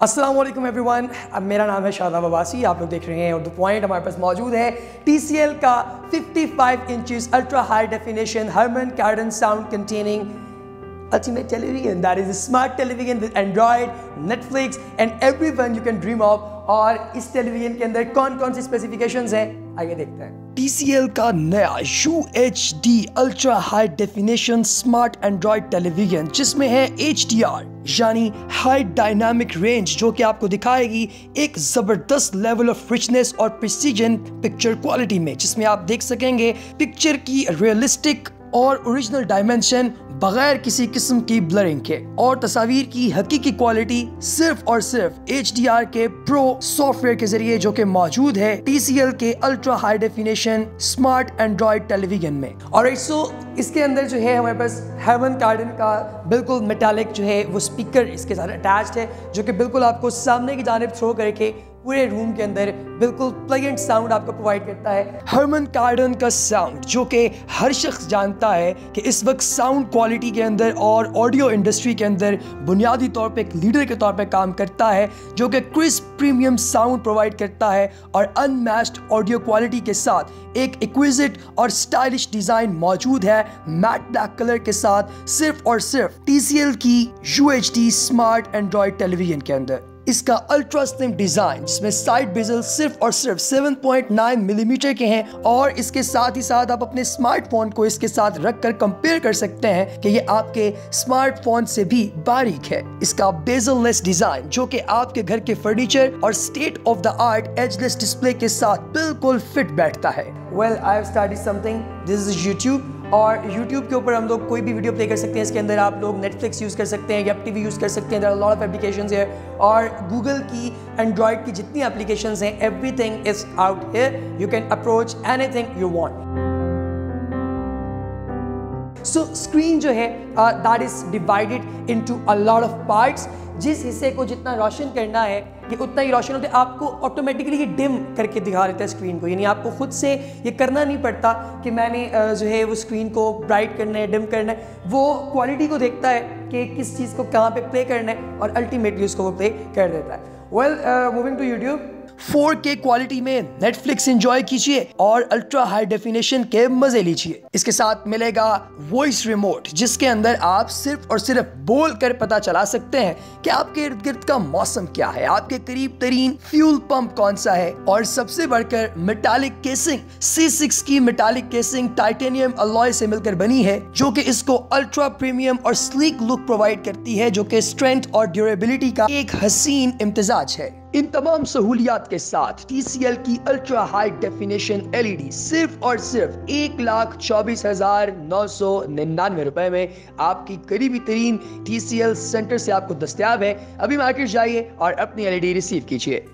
अस्सलाम वालेकुम एवरीवन, मेरा नाम है शाहककार, आप लोग देख रहे हैं उर्दू पॉइंट। हमारे पास मौजूद है TCL का 55 inches ultra high definition Harman Kardon sound containing ultimate television, that is a smart television with Android, Netflix and everyone you can dream of। और इस टेलीविजन के अंदर कौन कौन सी स्पेसिफिकेशंस हैं, आइए देखते हैं। TCL का नया UHD ultra high definition smart Android television, जिसमें है HDR यानी हाई डायनामिक रेंज, जो कि आपको दिखाएगी एक जबरदस्त लेवल ऑफ रिचनेस और प्रिसीजन पिक्चर क्वालिटी में, जिसमें आप देख सकेंगे पिक्चर की रियलिस्टिक और ओरिजिनल डायमेंशन बगैर किसी किस्म की ब्लरिंग के, और तस्वीर की हकीकी क्वालिटी सिर्फ और सिर्फ HDR के प्रो सॉफ्टवेयर के जरिए, जो कि मौजूद है TCL के ultra high definition smart Android television में। और इसके अंदर जो है हमारे पास हर्मन कार्डन का बिल्कुल मेटालिक जो है वो स्पीकर इसके साथ अटैच्ड है, जो कि बिल्कुल आपको सामने की जानिब थ्रो करके पूरे रूम के अंदर बिल्कुल प्लेजेंट साउंड आपको प्रोवाइड करता है। हर्मन कार्डन का साउंड, जो कि हर शख्स जानता है कि इस वक्त साउंड क्वालिटी के अंदर और ऑडियो इंडस्ट्री के अंदर बुनियादी तौर पे एक लीडर के तौर पे काम करता है, जो कि क्रिस्प प्रीमियम साउंड प्रोवाइड करता है और अनमैच्ड ऑडियो क्वालिटी के साथ एक एक्विजिट और स्टाइलिश डिजाइन मौजूद है मैट ब्लैक कलर के साथ, सिर्फ और सिर्फ TCL की UHD स्मार्ट एंड्रॉइड टेलीविजन के अंदर। इसका अल्ट्रा स्लिम डिजाइन, जिसमें साइड बेजल सिर्फ और सिर्फ 7.9 मिलीमीटर के हैं, और इसके साथ ही साथ आप अपने स्मार्टफोन को इसके साथ रखकर कंपेयर कर सकते हैं कि ये आपके स्मार्टफोन से भी बारीक है। इसका बेजल लेस डिजाइन, जो कि आपके घर के फर्नीचर और state of the art ageless display के साथ बिल्कुल फिट बैठता है। Well, I have started something. This is YouTube, और YouTube के ऊपर हम लोग कोई भी वीडियो प्ले कर सकते हैं। इसके अंदर आप लोग Netflix यूज़ कर सकते हैं या TV यूज़ कर सकते हैं। There are a lot of applications here, और Google की Android की जितनी applications हैं, everything is out here. You can approach anything you want. So screen जो है that is divided into a lot of parts। जिस हिस्से को जितना रोशन करना है कि उतना ही रोशन होता है, आपको ऑटोमेटिकली ये डिम करके दिखा देता है स्क्रीन को, यानी आपको खुद से ये करना नहीं पड़ता कि मैंने जो है वो स्क्रीन को ब्राइट करना है, डिम करना है। वो क्वालिटी को देखता है कि किस चीज़ को कहाँ पे प्ले करना है और अल्टीमेटली उसको वो प्ले कर देता है। Well, moving to YouTube, 4K quality में Netflix एंजॉय कीजिए और अल्ट्रा हाई डेफिनेशन के मजे लीजिए। इसके साथ मिलेगा वॉइस रिमोट, जिसके अंदर आप सिर्फ और सिर्फ बोल कर पता चला सकते हैं कि आपके इर्द गिर्द का मौसम क्या है, आपके करीब तरीन फ्यूल पंप कौन सा है, और सबसे बढ़कर मेटालिक केसिंग, C6 की मेटालिक केसिंग टाइटेनियम अलॉय से मिलकर बनी है, जो कि इसको अल्ट्रा प्रीमियम और स्लीक लुक प्रोवाइड करती है, जो कि स्ट्रेंथ और ड्यूरेबिलिटी का एक हसीन इम्तिजाज है। इन तमाम सहूलियात के साथ TCL की अल्ट्रा हाई डेफिनेशन LED सिर्फ और सिर्फ 1,24,999 रुपए में आपकी करीबी तरीन TCL सेंटर से आपको दस्तयाब है। अभी मार्केट जाइए और अपनी LED रिसीव कीजिए।